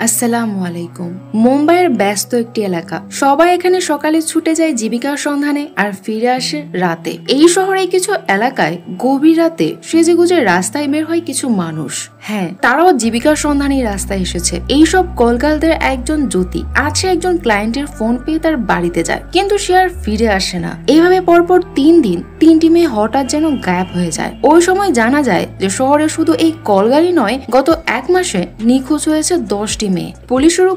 আসসালামু আলাইকুম। মুম্বাইয়ের ব্যস্ত একটি এলাকা, সবাই এখানে সকালে ছুটে যায় জীবিকার সন্ধানে আর ফিরে আসে রাতে। এই শহরে কিছু এলাকায় গভীর রাতে সেজেগুজে রাস্তায় বের হয় কিছু মানুষ। হ্যাঁ, তারাও জীবিকার সন্ধানে রাস্তায় এসেছে। এইসব কলকাতার একজন জ্যোতি আজ সে একজন ক্লায়েন্টের ফোন পেয়ে তার বাড়িতে যায়, কিন্তু সে আর ফিরে আসে না। এইভাবে পরপর 3 দিন 3টি মেয়ে হঠাৎ যেন গায়েব হয়ে যায়। ওই সময় জানা যায় যে শহরে শুধু এই কলগাড়ি নয়, গত 1 মাসে নিখোঁজ হয়েছে 10টি মেয়ে। পুলিশের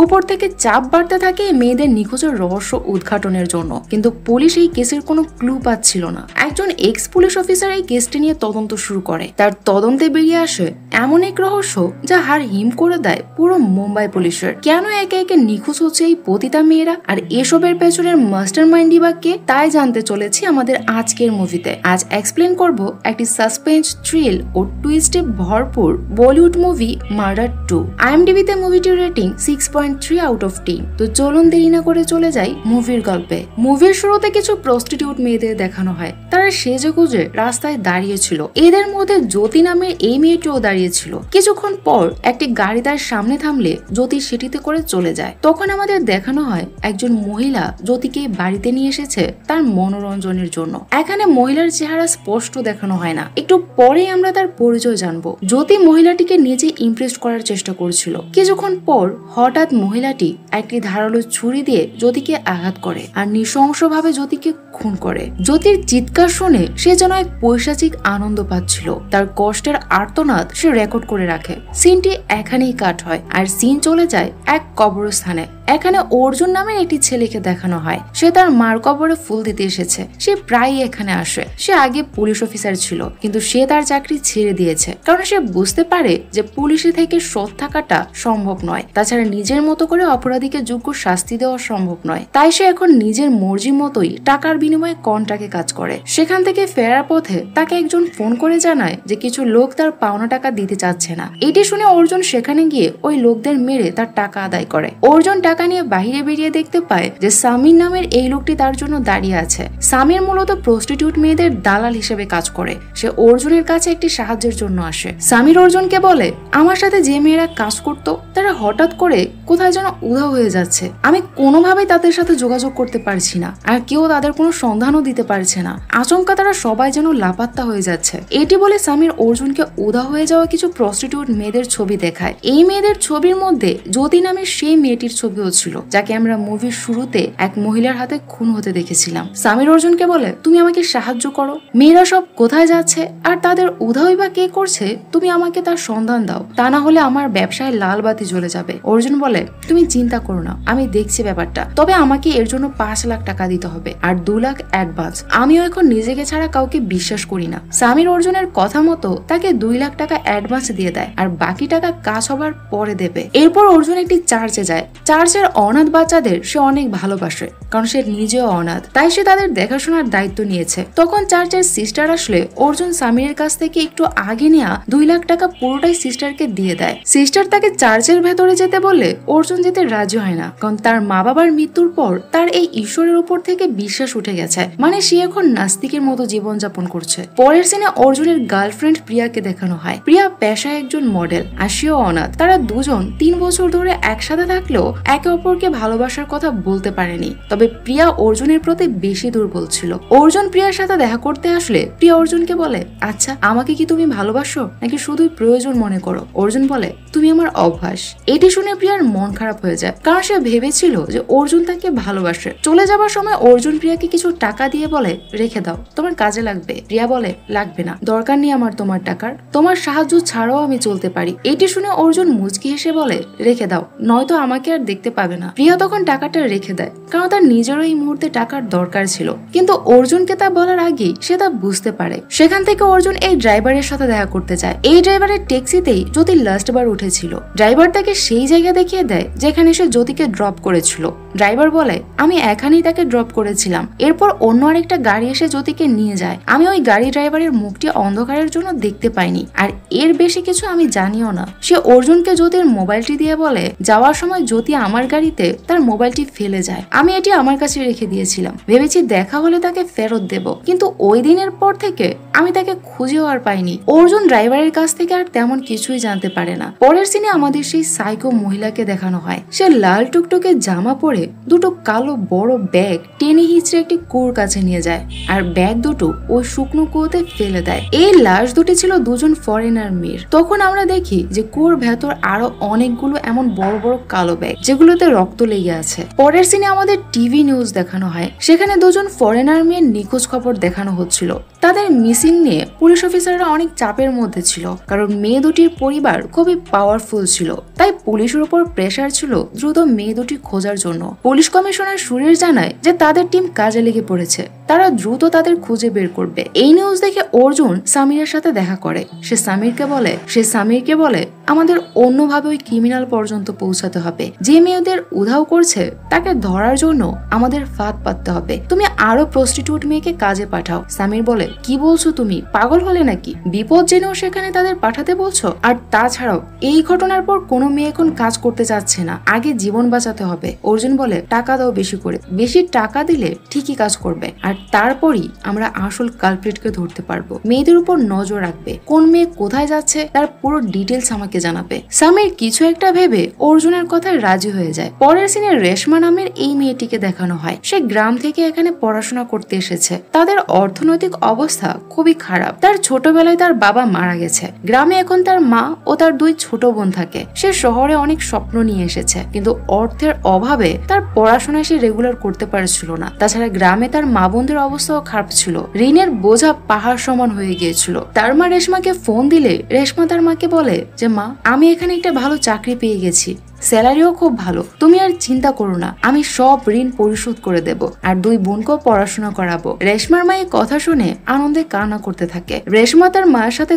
উপর থেকে চাপ বাড়তে থাকে মেয়েদের নিখোঁজের রহস্য উদ্ঘাটনের জন্য, কিন্তু পুলিশ এই কেসের কোনো ক্লু পাচ্ছিল না। একজন এক্স পুলিশ অফিসার এই কেসটি নিয়ে তদন্ত শুরু করে। তার তদন্তে বেরিয়ে আসে এমন এক রহস্য যা হাড় হিম করে দেয় পুরো মুম্বাই পুলিশের। কেন একে একে নিখোঁজ হচ্ছে এই পতিতা মেয়েরা, আর এসবের পেছনের মাস্টার মাইন্ডই বা কে, তাই জানতে চলেছি আমাদের আজকের মুভিতে। আজ এক্সপ্লেন করব একটি সাসপেন্স, থ্রিল ও টুইস্টে ভরপুর বলিউড মুভি মার্ডার 2। IMDb-তে মুভিটির রেটিং 6.3 আউট অফ 10। তো চলুন দেরি না করে চলে যাই মুভির গল্পে। মুভির শুরুতে কিছু প্রস্টিটিউট মেয়েদের দেখানো হয়। তারা সেজেগুজে রাস্তায় দাঁড়িয়েছিল। এদের মধ্যে জ্যোতি নামের এই মেয়েটিও দাঁড়িয়েছিল। কিছুক্ষণ পর একটি গাড়ি তার সামনে থামলে জ্যোতি সেটিতে করে চলে যায়। তখন আমাদের দেখানো হয় একজন মহিলা জ্যোতিকে বাড়িতে নিয়ে এসেছে তার মনোরঞ্জনের জন্য। এখানে মহিলার চেহারা স্পষ্ট দেখানো হয় না, একটু পরেই আমরা তার পরিচয় জানবো। জ্যোতি মহিলাটিকে নিজে ইমপ্রেস করার চেষ্টা করছিল। কিছুক্ষণ পর হঠাৎ মহিলাটি একটি ধারালো ছুরি দিয়ে জ্যোতিকে আঘাত করে আর নৃশংসভাবে জ্যোতিকে খুন করে। জ্যোতির চিৎকার শুনে সে যেন এক পৈশাচিক আনন্দ পাচ্ছিল। তার কষ্টের আর্তনাদ সে রেকর্ড করে রাখে। সিনটি এখানেই কাট হয় আর সিন চলে যায় এক কবরস্থানে। এখানে অর্জুন নামের একটি ছেলেকে দেখানো হয়। সে তার মার কবরে ফুল দিতে এসেছে। সে প্রায়ই এখানে আসে। সে আগে পুলিশ অফিসার ছিল, কিন্তু সে তার চাকরি ছেড়ে দিয়েছে, কারণ সে বুঝতে পারে যে পুলিশে থেকে সৎ থাকাটা সম্ভব নয়। তাছাড়া নিজের মতো করে অপরাধীকে যোগ্য শাস্তি দেওয়া সম্ভব নয়। তাই সে এখন নিজের মর্জি মতোই টাকার বিনিময়ে কন্ট্রাক্টে কাজ করে। সেখান থেকে ফেরার পথে তাকে একজন ফোন করে জানায় যে কিছু লোক তার পাওনা টাকা দিতে চাচ্ছে না। এটি শুনে অর্জুন সেখানে গিয়ে ওই লোকদের মেরে তার টাকা আদায় করে। অর্জুন টাকা নিয়ে বাহিরে বেরিয়ে দেখতে পায় যে সামির নামের এই লোকটি তার জন্য দাঁড়িয়ে আছে। সামির মূলত প্রস্টিটিউট মেয়েদের দালাল হিসেবে কাজ করে। সে অর্জুনের কাছে একটি সাহায্যের জন্য আসে। সামির অর্জুনকে বলে, আমার সাথে যে মেয়েরা কাজ করত তারা হঠাৎ করে কোথায় যেন উধাও হয়ে যাচ্ছে। আমি কোনোভাবেই তাদের সাথে যোগাযোগ করতে পারছি না, আর কেউ তাদের কোনো সন্ধানও দিতে পারছে না। আচমকা তারা সবাই যেন লাপাত্তা হয়ে যাচ্ছে। এটি বলে সামির অর্জুনকে উধাও হয়ে যাওয়া কিছু প্রস্টিটিউট মেয়েদের ছবি দেখায়। এই মেয়েদের ছবির মধ্যে জ্যোতি নামের সেই মেয়েটির ছবিও ছিল, যাকে আমরা মুভির শুরুতে এক মহিলার হাতে খুন হতে দেখেছিলাম। সামির অর্জুনকে বলে, তুমি আমাকে সাহায্য করো। মেয়েরা সব কোথায় যাচ্ছে আর তাদের উধাওই বা কে করছে, তুমি আমাকে তার সন্ধান দাও, তা না হলে আমার ব্যবসায় লাল বাতি জ্বলে যাবে। অর্জুন বলে, তুমি চিন্তা করো না, আমি দেখছি ব্যাপারটা, তবে আমাকে এর জন্য 5 লাখ টাকা দিতে হবে আর 2 লাখ অ্যাডভান্স। আমিও এখন নিজেকে ছাড়া কাউকে বিশ্বাস করি না। সামির অর্জুনের কথা মতো তাকে 2 লাখ টাকা অ্যাডভান্স দিয়ে দেয় আর বাকি টাকা কাজ হবার পরে দেবে। এরপর অর্জুন একটি চার্চে যায়। চার্চের অনাথ বাচ্চাদের সে অনেক ভালোবাসে, কারণ সে নিজেও অনাথ, তাই সে তাদের দেখাশোনার দায়িত্ব নিয়েছে। তখন চার্চের সিস্টার আসলে অর্জুন সামিরের কাছ থেকে একটু আগে নেওয়া 2 লাখ টাকা পুরোটাই সিস্টারকে দিয়ে দেয়। সিস্টার তাকে চার্চের ভেতরে যেতে বলে অর্জুন যেতে রাজি হয় না, কারণ তার মা বাবার মৃত্যুর পর তার এই ঈশ্বরের উপর থেকে বিশ্বাস উঠে গেছে। মানে সে এখন নাস্তিকের মতো জীবনযাপন করছে। পরের সিনে অর্জুনের গার্লফ্রেন্ড প্রিয়াকে দেখানো হয়। প্রিয়া পেশায় একজন মডেল আর সেও অনাথ। তারা দুজন 3 বছর ধরে একসাথে থাকলেও একে অপরকে ভালোবাসার কথা বলতে পারেনি। তবে প্রিয়া অর্জুনের প্রতি বেশি দুর্বল ছিল। অর্জুন প্রিয়ার সাথে দেখা করতে আসলে প্রিয়া অর্জুনকে বলে, আচ্ছা আমাকে কি তুমি ভালোবাসো নাকি শুধুই প্রয়োজন মনে করো? অর্জুন বলে, তুমি আমার অভ্যাস। এটি শুনে প্রিয়ার মন খারাপ হয়ে যায়, কারণ সে ভেবেছিল যে অর্জুন তাকে ভালোবাসে। চলে যাবার সময় অর্জুন প্রিয়াকে কিছু টাকা দিয়ে বলে, রেখে দাও, তোমার কাজে লাগবে। প্রিয়া বলে, লাগবে না, দরকার নেই আমার তোমার টাকার, তোমার সাহায্য ছাড়াও আমি চলতে পারি। এটি শুনে অর্জুন মুচকি হেসে বলে, রেখে দাও, নয়তো আমাকে আর দেখতে পাবে না। প্রিয়া তখন টাকাটা রেখে দেয়, কারণ তার নিজেরও এই মুহূর্তে টাকার দরকার ছিল। কিন্তু অর্জুনকে তা বলার আগেই সে তা বুঝতে পারে। সেখান থেকে অর্জুন এই ড্রাইভারের সাথে দেখা করতে যায়। এই ড্রাইভারের ট্যাক্সিতেই জ্যোতি লাস্ট বার উঠেছিল। ড্রাইভার তাকে সেই জায়গা দেখিয়ে দেয় যেখানে সে জ্যোতিকে ড্রপ করেছিল। ড্রাইভার বলে আমি এখানেই তাকে ড্রপ করেছিলাম। এরপর অন্য আরেকটা গাড়ি এসে জ্যোতিকে নিয়ে যায়। আমি ওই গাড়ি ড্রাইভারের মুখটি অন্ধকারের জন্য দেখতে পাইনি, আর এর বেশি কিছু আমি জানিও না। সে অর্জুনকে জ্যোতির মোবাইলটি দিয়ে বলে যাওয়ার সময় জ্যোতি আমার গাড়িতে তার মোবাইলটি ফেলে যায়, আমি এটি আমার কাছে রেখে দিয়েছিলাম, ভেবেছি দেখা হলে তাকে ফেরত দেব, কিন্তু ওই দিনের পর থেকে আমি তাকে খুঁজেও আর পাইনি। অর্জুন ড্রাইভারের কাছ থেকে আর তেমন কিছুই জানতে পারে না। পরের সিনে আমাদের সেই সাইকো মহিলাকে দেখানো হয়। সে লাল টুকটুকে জামা পরে দুটো কালো বড় ব্যাগ টেনে হিচড়ে একটি কুয়োর কাছে নিয়ে যায়, আর ব্যাগ দুটো ওই শুকনো কুয়োতে ফেলে দেয়। এই লাশ দুটি ছিল দুজন ফরেনার মেয়ের। তখন আমরা দেখি যে কুয়োর ভেতর আরো অনেকগুলো এমন বড় বড় কালো ব্যাগ যেগুলোতে রক্ত লেগে আছে। পরের সিনে আমাদের টিভি নিউজ দেখানো হয়। সেখানে দুজন ফরেনার মেয়ের নিখোঁজ খবর দেখানো হচ্ছিল। তাদের মিসিং নিয়ে পুলিশ অফিসাররা অনেক চাপের মধ্যে ছিল, কারণ মেয়ে দুটির পরিবার খুবই পাওয়ারফুল ছিল, তাই পুলিশের উপর প্রেসার ছিল দ্রুত মেয়ে দুটি খোঁজার জন্য। পুলিশ কমিশনার সুরেশ জানায় যে তাদের টিম কাজে লেগে পড়েছে, তারা দ্রুত তাদের খুঁজে বের করবে। এই নিউজ দেখে অর্জুন সামিরের সাথে দেখা করে। সে সামিরকে বলে আমাদের অন্যভাবে ওই ক্রিমিনাল পর্যন্ত পৌঁছাতে হবে, যে মেয়েদের উধাও করছে তাকে ধরার জন্য আমাদের ফাঁদ পাততে হবে। তুমি আরো প্রস্টিটিউট মেয়েকে কাজে পাঠাও। সামির বলে কি বলছো তুমি, পাগল হলে নাকি? বিপদ জেনেও সেখানে তাদের পাঠাতে বলছো? আর তাছাড়াও এই ঘটনার পর কোনো মেয়ে এখন কাজ করতে চাচ্ছে না, আগে জীবন বাঁচাতে হবে। অর্জুন বলে টাকা দাও বেশি করে, বেশি টাকা দিলে ঠিকই কাজ করবে, আর তারপরই আমরা আসল কালপ্রিটকে ধরতে পারবো। মেয়েদের উপর নজর রাখবে, কোন মেয়ে কোথায় যাচ্ছে তার পুরো ডিটেলস আমাকে জানাবে। সামির কিছু একটা ভেবে অর্জুনের কথায় রাজি হয়ে যায়। পরের সিনে রেশমা নামের এই মেয়েটিকে দেখানো হয়। সে গ্রাম থেকে এখানে পড়াশোনা করতে এসেছে। তাদের অর্থনৈতিক অবস্থা খুবই খারাপ। তার ছোটবেলায় তার বাবা মারা গেছে। গ্রামে এখন তার মা ও তার দুই ছোট বোন থাকে। সে শহরে অনেক স্বপ্ন নিয়ে এসেছে, কিন্তু অর্থের অভাবে তার পড়াশোনা সে রেগুলার করতে পারছিল না। তাছাড়া গ্রামে তার মা বোনদের অবস্থাও খারাপ ছিল, ঋণের বোঝা পাহাড় সমান হয়ে গিয়েছিল। তার মা রেশমাকে ফোন দিলে রেশমা তার মাকে বলে যে মা, আমি এখানে একটা ভালো চাকরি পেয়ে গেছি, স্যালারিও খুব ভালো, তুমি আর চিন্তা করো না, আমি সব ঋণ পরিশোধ করে দেব, আর দুই বোনকেও পড়াশোনা করাবো। রেশমার মা এই কথা শুনে আনন্দে কান্না করতে থাকে। রেশমা তার মায়ের সাথে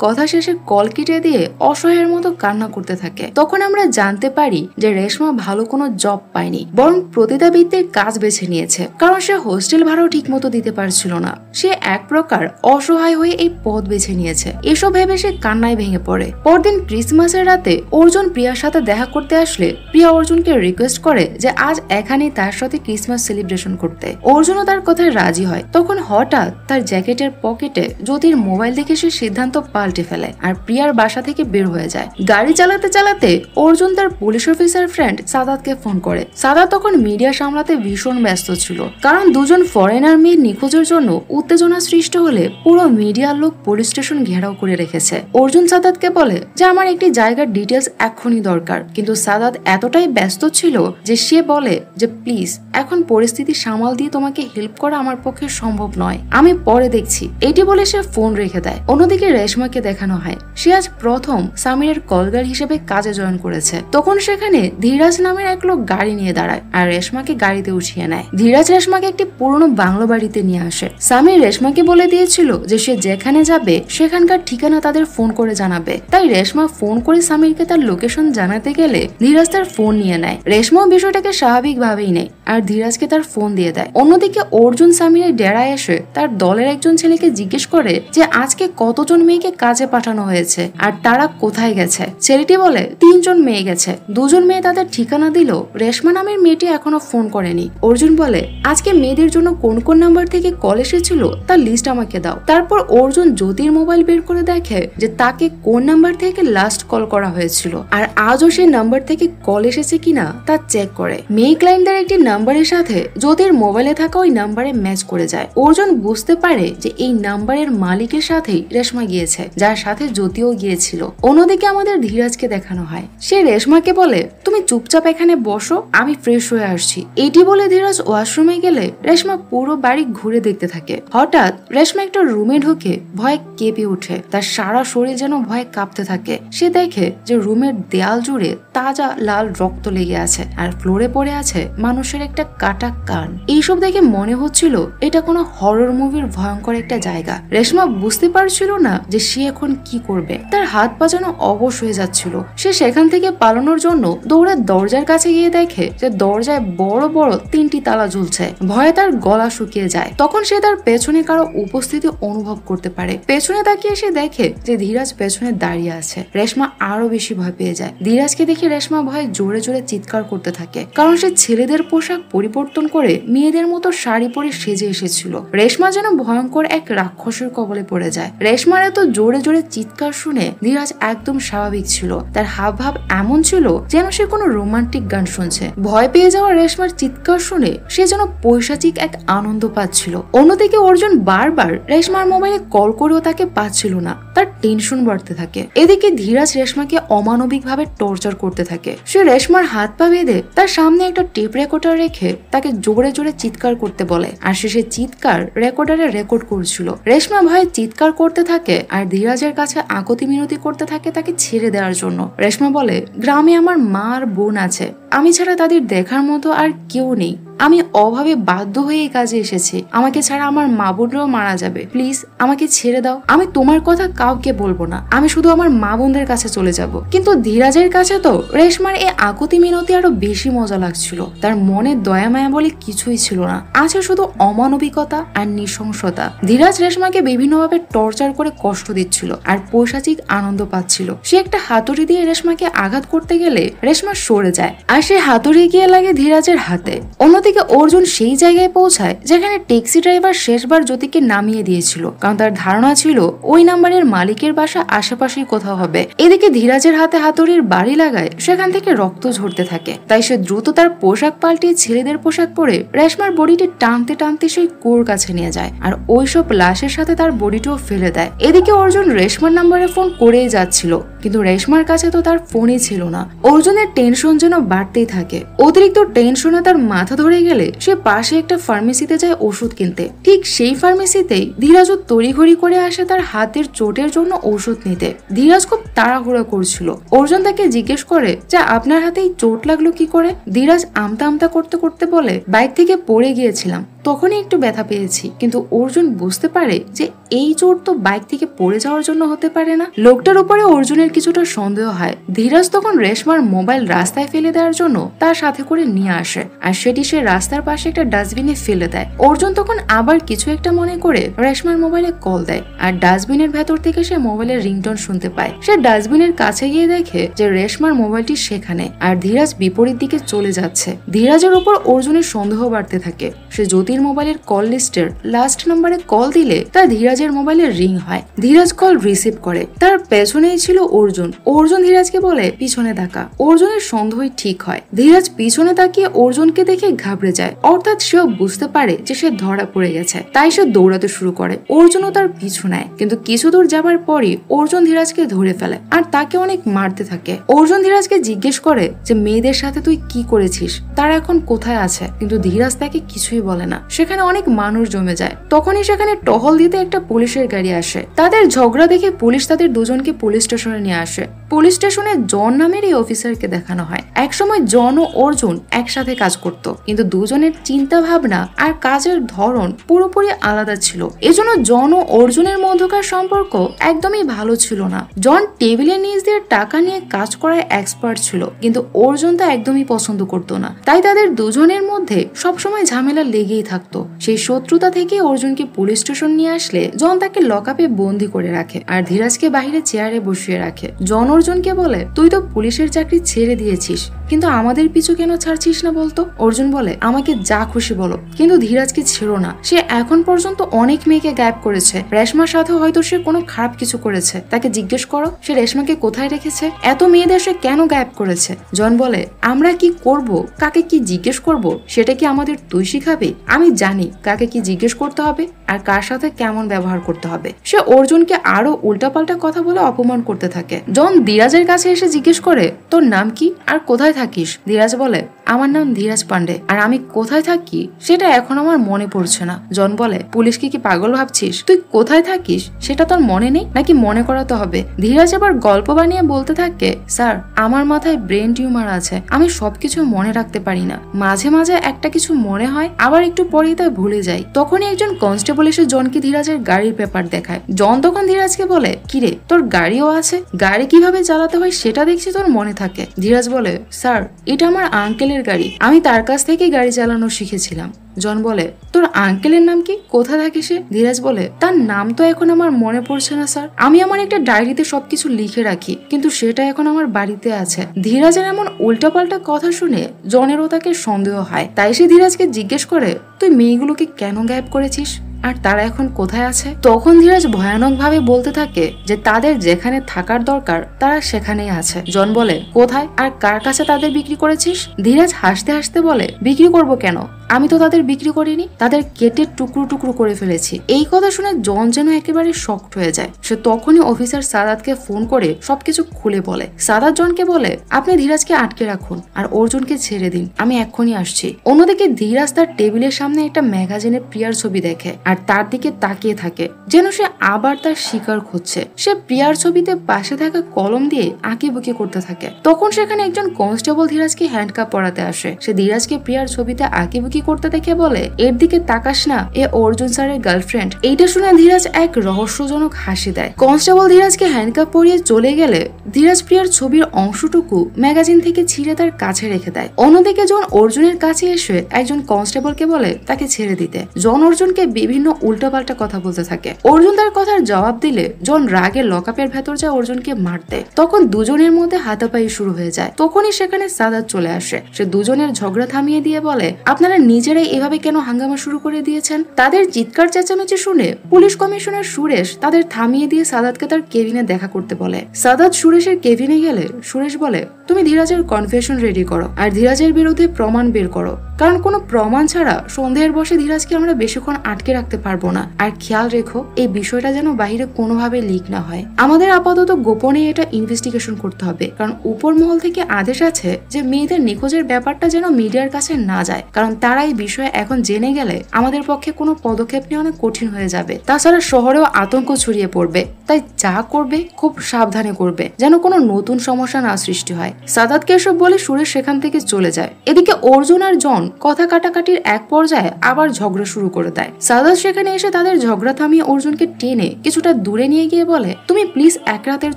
কথা শেষে কল কেটে দিয়ে অসহায়ের মতো কান্না করতে থাকে। তখন আমরা জানতে পারি যে রেশমা ভালো কোনো জব পায়নি, বরং প্রতিদাবৃত্তির কাজ বেছে নিয়েছে, কারণ সে হোস্টেল ভাড়াও ঠিক মতো দিতে পারছিল না। সে এক প্রকার অসহায় হয়ে এই পথ বেছে নিয়েছে। এসব ভেবে সে কান্নায় ভেঙে পড়ে। পরদিন ক্রিসমাসের রাতে অর্জুন প্রিয়ার সাথে দেখা করতে আসলে প্রিয়া অর্জুনকে রিকোয়েস্ট করে যে আজ এখানেই তার সাথে ক্রিসমাস সেলিব্রেশন করতে। অর্জুনও তার কথায় রাজি হয়। তখন হঠাৎ তার জ্যাকেটের পকেটে জ্যোতির মোবাইল দেখে সে সিদ্ধান্ত পাল্টে ফেলে আর প্রিয়ার বাসা থেকে বের হয়ে যায়। গাড়ি চালাতে চালাতে অর্জুন তার পুলিশ অফিসার ফ্রেন্ড সাদাতকে ফোন করে। সাদাত তখন মিডিয়া সামলাতে ভীষণ ব্যস্ত ছিল, কারণ দুজন ফরেনার মেয়ে নিখোঁজের জন্য উত্তেজনা সৃষ্টি হলে পুরো মিডিয়ার লোক পুলিশ স্টেশন ঘেরাও করে রেখেছে। অর্জুন সাদাতকে বলে যে আমার একটি জায়গার ডিটেলস এখনই দরকার, কিন্তু সাদাত এতটাই ব্যস্ত ছিল যে সে বলে যে প্লিজ এখন পরিস্থিতি সামাল দিয়ে তোমাকে হেল্প করা আমার পক্ষে সম্ভব নয়, আমি পরে দেখছি। এটি বলে সে ফোন রেখে দেয়। অন্যদিকে রেশমাকে দেখানো হয় সে আজ প্রথম সামিরের কলগার হিসেবে কাজে জয়েন করেছে। তখন সেখানে ধীরাজ নামের এক লোক গাড়ি নিয়ে দাঁড়ায় আর রেশমাকে গাড়িতে উঠিয়ে নেয়। ধীরাজ রেশমাকে একটি পুরনো বাংলো বাড়িতে নিয়ে আসে। সামির রেশমাকে বলে দিয়েছিল যে সে যেখানে যাবে সেখানকার ঠিকানা তাদের ফোন করে জানাবে, তাই রেশমা ফোন করে সামিরকে তার লোকেশন জানাতে গেলে ধীরাজ তার ফোন নিয়ে নেয়। রেশমাও বিষয়টাকে স্বাভাবিকভাবেই নেয় আর ধীরাজকে তার ফোন দিয়ে দেয়। অন্যদিকে অর্জুন সামিরের ডেরায় এসে তার দলের একজন ছেলেকে জিজ্ঞেস করে যে আজকে কতজন মেয়েকে কাজে পাঠানো হয়েছে আর তারা কোথায় গেছে। ছেলেটি বলে 3 জন মেয়ে গেছে, 2 জন মেয়ে তাদের ঠিকানা দিল, রেশমা নামের মেয়েটি এখনো ফোন করেনি। অর্জুন বলে আজকে মেয়েদের জন্য কোন কোন নাম্বার থেকে কল এসেছিল তার লিস্ট আমাকে দাও। তারপর অর্জুন জ্যোতির মোবাইল বের করে দেখে যে তাকে কোন নাম্বার থেকে লাস্ট কল করা হয়েছিল, আর আজও সেই নাম্বার থেকে কল এসেছে কিনা তা চেক করে। মেয়ে ক্লায়েন্টদের একটি নাম্বারের সাথে জ্যোতির মোবাইলে থাকা ওই নাম্বারে ম্যাচ করে যায়। অর্জুন বুঝতে পারে যে এই নাম্বারের মালিকের সাথেই রেশমা গিয়েছে, যার সাথে জ্যোতিও গিয়েছিল। অন্যদিকে আমাদের ধীরাজকে দেখানো হয় সে রেশমাকে বলে তুমি চুপচাপ এখানে বসো, আমি ফ্রেশ হয়ে আসছি। এটি বলে ধীরাজ ওয়াশরুমে গেলে রেশমা পুরো বাড়ি ঘুরে দেখতে থাকে। হঠাৎ রেশমা একটা রুমে ঢুকে ভয়ে কেঁপে উঠে, তার সারা শরীর যেন ভয়ে কাঁপতে থাকে। সে দেখে যে রুমের দেয়াল জুড়ে তাজা লাল রক্ত লেগে আছে আর ফ্লোরে পড়ে আছে মানুষের একটা কাটা কান। এইসব দেখে মনে হচ্ছিল এটা কোনো হরর মুভির ভয়ঙ্কর একটা জায়গা। রেশমা বুঝতে পারছিল না যে সে এখন কি করবে। তার হাত পা যেন অবশ হয়ে যাচ্ছিল। সে সেখান থেকে পালানোর জন্য দৌড়ে দরজার কাছে গিয়ে দেখে যে দরজায় বড় বড় 3টি তালা ঝুলছে। ভয়ে তার গলা শুকিয়ে যায়। তখন সে তার পেছনে কারো উপস্থিতি অনুভব করতে পারে। পেছনে তাকিয়ে সে দেখে যে ধীরাজ পেছনে দাঁড়িয়ে আছে। রেশমা আরো বেশি ভয় পেয়ে যায়। ধীরাজকে দেখে রেশমা ভয়ে জোরে জোরে চিৎকার করতে থাকে, কারণ সে ছেলেদের পোশাক পরিবর্তন করে মেয়েদের মতো শাড়ি পরে সেজে এসেছিল। রেশমা যেন ভয়ঙ্কর এক রাক্ষসের কবলে পড়ে যায়। রেশমার এত জোরে জোরে চিৎকার শুনে ধীরাজ একদম স্বাভাবিক ছিল। তার হাবভাব এমন ছিল যেন সে কোনো রোমান্টিক গান শুনছে। ভয় পেয়ে যাওয়া রেশমার চিৎকার শুনে সে যেন পৈশাচিক এক আনন্দ পাচ্ছিল। অন্যদিকে অর্জুন বারবার রেশমার মোবাইলে কল করেও তাকে পাচ্ছিল না। তার টেনশন বাড়তে থাকে। এদিকে ধীরাজ রেশমাকে অমানবিক ভাবে টর্চার করতে থাকে। সে রেশমার হাত পা বেঁধে তার সামনে একটা টেপ রেকর্ডার রেখে তাকে জোরে জোরে চিৎকার করতে বলে, আর সে চিৎকার রেকর্ডারে রেকর্ড করছিল। রেশমা ভয়ে চিৎকার করতে থাকে আর ধীরাজের কাছে আকুতি মিনতি করতে থাকে তাকে ছেড়ে দেওয়ার জন্য। রেশমা বলে, গ্রামে আমার মা আর বোন আছে, আমি ছাড়া তাদের দেখার মতো আর কেউ নেই। আমি অভাবে বাধ্য হয়ে এই কাজে এসেছি। আমাকে ছাড়া আমার মা বোনরাও মারা যাবে। প্লিজ আমাকে ছেড়ে দাও। আমি তোমার কথা কাউকে বলবো না। আমি শুধু আমার মা বোনদের কাছে চলে যাব। কিন্তু ধীরাজের কাছে তো রেশমার এই আকুতি মিনতি আরো বেশি মজা লাগছিল। তার মনে দয়া মায়া বলে কিছুই ছিল না, আছে শুধু অমানবিকতা আর নৃশংসতা। ধীরাজ রেশমাকে বিভিন্নভাবে টর্চার করে কষ্ট দিচ্ছিল আর পৈশাচিক আনন্দ পাচ্ছিল। সে একটা হাতুড়ি দিয়ে রেশমাকে আঘাত করতে গেলে রেশমা সরে যায় আর সে হাতুড়ি গিয়ে লাগে ধীরাজের হাতে। অন্যদিকে অর্জুন সেই জায়গায় পৌঁছায় যেখানে ট্যাক্সি ড্রাইভার শেষবার জ্যোতিকে নামিয়ে দিয়েছিল, কারণ তার ধারণা ছিল ওই নাম্বারের মালিকের বাসা আশেপাশেই কোথাও হবে। এদিকে ধীরাজের হাতে হাতুড়ির বাড়ি লাগায় সেখান থেকে রক্ত ঝরতে থাকে। তাই সে দ্রুত তার পোশাক পাল্টিয়ে ছেলেদের পোশাক পরে রেশমার বডিটি টানতে টানতে সেই কুয়োর কাছে নিয়ে যায় আর ওইসব লাশের সাথে তার বডিটিও ফেলে দেয়। এদিকে অর্জুন রেশমার নাম্বারে ফোন করেই যাচ্ছিল, কিন্তু রেশমার কাছে তো তার ফোনই ছিল না। অর্জুনের টেনশন যেন বাড়তেই থাকে। অতিরিক্ত টেনশনে তার মাথা ধরে গেলে সে পাশে একটা ফার্মেসিতে যায় ওষুধ কিনতে। ঠিক সেই ফার্মেসিতেই ধীরাজও তড়িঘড়ি করে আসে তার হাতের চোটের জন্য ওষুধ নিতে। ধীরাজ খুব তাড়াহুড়া করছিল। অর্জুন তাকে জিজ্ঞেস করে যে আপনার হাতে চোট লাগলো কি করে? ধীরাজ আমতা আমতা করতে করতে বলে, বাইক থেকে পড়ে গিয়েছিলাম, তখনই একটু ব্যথা পেয়েছি। কিন্তু অর্জুন বুঝতে পারে যে এই চোট তো বাইক থেকে পড়ে যাওয়ার জন্য হতে পারে না। লোকটার উপরে অর্জুনের কিছুটা সন্দেহ হয়। ধীরাজ তখন রেশমার মোবাইল রাস্তায় ফেলে দেওয়ার জন্য তার সাথে করে নিয়ে আসে আর সেটি সে রাস্তার পাশে একটা ডাস্টবিনে ফেলে দেয়। অর্জুন তখন আবার কিছু একটা মনে করে রেশমার মোবাইলে কল দেয় আর ডাস্টবিনের ভেতর থেকে সে মোবাইলের রিংটোন শুনতে পায়। সে ডাস্টবিনের কাছে গিয়ে দেখে যে রেশমার মোবাইলটি সেখানে আর ধীরাজ বিপরীত দিকে চলে যাচ্ছে। ধীরাজের উপর অর্জুনের সন্দেহ বাড়তে থাকে। সে জ্যোতির মোবাইলের কল লিস্টের লাস্ট নম্বরে কল দিলে তা ধীরাজের মোবাইলে রিং হয়। ধীরাজ কল রিসিভ করে। তার পেছনেই ছিল অর্জুন। অর্জুন ধীরাজকে বলে পিছনে তাকা। অর্জুনের সন্দেহই ঠিক হয়। ধীরাজ পিছনে তাকিয়ে অর্জুনকে দেখে ঘাবড়ে যায়, অর্থাৎ সেও বুঝতে পারে যে সে ধরা পড়ে গেছে। তাই সে দৌড়াতে শুরু করে। অর্জুনও তার পিছু নেয়, কিন্তু কিছু দূর যাবার পরই অর্জুন ধীরাজকে ধরে ফেলে আর তাকে অনেক মারতে থাকে। অর্জুন ধীরাজকে জিজ্ঞেস করে যে মেয়েদের সাথে তুই কি করেছিস, তারা এখন কোথায় আছে? কিন্তু ধীরাজ তাকে কিছুই বলে না। সেখানে অনেক মানুষ জমে যায়। তখনই সেখানে টহল দিতে একটা পুলিশের গাড়ি আসে। তাদের ঝগড়া দেখে পুলিশ তাদের দুজনকে পুলিশ স্টেশনে নিয়ে আসে। পুলিশ স্টেশনে জন নামের এই অফিসারকে দেখানো হয়। একসময় জন ও অর্জুন একসাথে কাজ করত, কিন্তু দুজনের চিন্তা ভাবনা আর কাজের ধরন পুরোপুরি আলাদা ছিল। এজন্য জন ও অর্জুনের মধ্যকার সম্পর্ক একদমই ভালো ছিল না। জন টেবিলের নিচ দিয়ে টাকা নিয়ে কাজ করায় এক্সপার্ট ছিল, কিন্তু অর্জুন তা একদমই পছন্দ করতো না। তাই তাদের দুজনের মধ্যে সবসময় ঝামেলা লেগেই থাকতো। সেই শত্রুতা থেকে অর্জুনকে পুলিশ স্টেশন নিয়ে আসলে জন তাকে লকআপে বন্দি করে রাখে আর ধীরাজকে বাইরে চেয়ারে বসিয়ে রাখে। জন অর্জুনকে বলে, তুই তো পুলিশের চাকরি ছেড়ে দিয়েছিস, কিন্তু আমাদের পিছু কেন ছাড়ছিস না বলতো? অর্জুন বলে, আমাকে যা খুশি বলো, কিন্তু ধীরাজকে ছেড়ো না। সে এখন পর্যন্ত অনেক মেয়েকে গায়েব করেছে। রেশমার সাথে হয়তো সে কোনো খারাপ কিছু করেছে। তাকে জিজ্ঞেস করো সে রেশমাকে কোথায় রেখেছে, এত মেয়েদের সে কেন গায়েব করেছে। জন বলে, আমরা কি করব, কাকে কি জিজ্ঞেস করব, সেটা কি আমাদের তুই শিখাবি? আমি জানি কাকে কি জিজ্ঞেস করতে হবে আর কার সাথে কেমন ব্যবহার করতে হবে। সে অর্জুনকে আরো উল্টাপাল্টা কথা বলে অপমান করতে থাকে। জন ধীরাজের কাছে এসে জিজ্ঞেস করে, তোর নাম কি আর কোথায় থাকিস? ধীরাজ বলে, আমার নাম ধীরাজ পান্ডে আর আমি কোথায় থাকি সেটা এখন আমার মনে পড়ছে না। জন বলে, পুলিশকে কি পাগল ভাবছিস? তুই কোথায় থাকিস সেটা তোর মনে নেই নাকি মনে করাতে হবে? ধীরাজ আবার গল্প বানিয়ে বলতে থাকে, স্যার আমার মাথায় ব্রেন টিউমার আছে, আমি সবকিছু মনে রাখতে পারি না, মাঝে মাঝে একটা কিছু মনে হয় আবার একটু পরেই তা ভুলে যাই। তখনই একজন কনস্টেবল এসে জনকে ধীরাজের গাড়ির পেপার দেখায়। জন তখন ধীরাজকে বলে, কিরে তোর গাড়িও আছে, গাড়ি কিভাবে চালাতে হয় সেটা দেখছি তোর মনে থাকে। ধীরাজ বলে, স্যার এটা আমার আঙ্কেলের গাড়ি, আমি তার কাছ থেকেই গাড়ি চালানো শিখেছিলাম। জন বলে, তোর আঙ্কেলের নাম কি, কোথা থাকে সে? ধীরাজ বলে, তার নাম তো এখন আমার মনে পড়ছে না স্যার, আমি আমার একটা ডায়েরিতে সবকিছু লিখে রাখি, কিন্তু সেটা এখন আমার বাড়িতে আছে। ধীরাজের এমন উল্টাপাল্টা কথা শুনে জনেরও তাকে সন্দেহ হয়, তাই সে ধীরাজকে জিজ্ঞেস করে, তুই মেয়েগুলোকে কেন গায়েব করেছিস আর তারা এখন কোথায় আছে? তখন ধীরাজ ভয়ানক ভাবে বলতে থাকে যে তাদের যেখানে থাকার দরকার তারা সেখানেই আছে। জন বলে, কোথায় আর কার কাছে তাদের বিক্রি করেছিস? ধীরাজ হাসতে হাসতে বলে, বিক্রি করব কেন, আমি তো তাদের বিক্রি করিনি, তাদের কেটে টুকরো টুকরো করে ফেলেছি। এই কথা শুনে জন যেন একেবারে শকড হয়ে যায়। সে তখনই অফিসার সাদাতকে ফোন করে সবকিছু খুলে বলে। সাদাত জনকে বলে, আপনি ধীরাজকে আটকে রাখুন আর অর্জুনকে ছেড়ে দিন, আমি এক্ষুনি আসছি। অন্যদিকে ধীরাজ তার টেবিলের সামনে একটা ম্যাগাজিনে প্রিয়ার ছবি দেখে আর তার দিকে তাকিয়ে থাকে, যেন সে আবার তার শিকার খুঁজছে। সে প্রিয়ার ছবিতে পাশে থাকা কলম দিয়ে আঁকিবুকি করতে থাকে। তখন সেখানে একজন কনস্টেবল ধীরাজকে হ্যান্ডকাপ পরাতে আসে। সে ধীরাজকে প্রিয়ার ছবিতে আঁকিবুকি করতে দেখে বলে, এর দিকে তাকাস না, এ অর্জুন স্যারের গার্লফ্রেন্ড। এইটা শুনে ধীরাজ এক রহস্যজনক হাসি দেয়। কনস্টেবল ধীরাজকে হ্যান্ডকাপ পরিয়ে চলে গেলে ধীরাজ প্রিয়ার ছবির অংশটুকু ম্যাগাজিন থেকে ছিঁড়ে তার কাছে রেখে দেয়। অন্যদিকে জন অর্জুনের কাছে এসে একজন কনস্টেবলকে বলে তাকে ছেড়ে দিতে। জন অর্জুনকে বিভিন্ন উল্টাপাল্টা কথা বলতে থাকে। অর্জুন তার কথার জবাব দিলে জন রাগে লকআপের ভেতর যায় অর্জুনকে মারতে। তখন দুজনের মধ্যে হাতাপাই শুরু হয়ে যায়। তখনই সেখানে সাদাত চলে আসে। সে দুজনের ঝগড়া থামিয়ে দিয়ে বলে, আপনারা নিজেরাই এভাবে কেন হাঙ্গামা শুরু করে দিয়েছেন? তাদের চিৎকার চেঁচামেচি শুনে পুলিশ কমিশনার সুরেশ তাদের থামিয়ে দিয়ে সাদাতকে তার কেবিনে দেখা করতে বলে। সাদাত সুরেশের কেবিনে গেলে সুরেশ বলে, তুমি ধীরাজের কনফেশন রেডি করো আর ধীরাজের বিরুদ্ধে প্রমাণ বের করো, কারণ কোনো প্রমাণ ছাড়া সন্দেহের বসে ধীরাজকে আমরা বেশিক্ষণ আটকে রাখতে পারবো না। আর খেয়াল রেখো এই বিষয়টা যেন বাইরে কোনোভাবে লিক না হয়। আমাদের আপাতত গোপনে এটা ইনভেস্টিগেশন করতে হবে, কারণ উপর মহল থেকে আদেশ আছে যে মেয়েদের নিখোঁজের ব্যাপারটা যেন মিডিয়ার কাছে না যায়, কারণ তারা এই বিষয়ে এখন জেনে গেলে আমাদের পক্ষে কোনো পদক্ষেপ নেওয়া অনেক কঠিন হয়ে যাবে। তাছাড়া শহরেও আতঙ্ক ছড়িয়ে পড়বে, তাই যা করবে খুব সাবধানে করবে, যেন কোনো নতুন সমস্যা না সৃষ্টি হয়। সাদাতকে এসব বলে সুরেশ সেখান থেকে চলে যায়। এদিকে অর্জুন আর জন কথা কাটাকাটির এক পর্যায়ে আবার ঝগড়া শুরু করে দেয়। সাদাত সেখানে এসে তাদের ঝগড়া থামিয়ে অর্জুনকে টেনে কিছুটা দূরে নিয়ে গিয়ে বলে, তুমি প্লিজ এক রাতের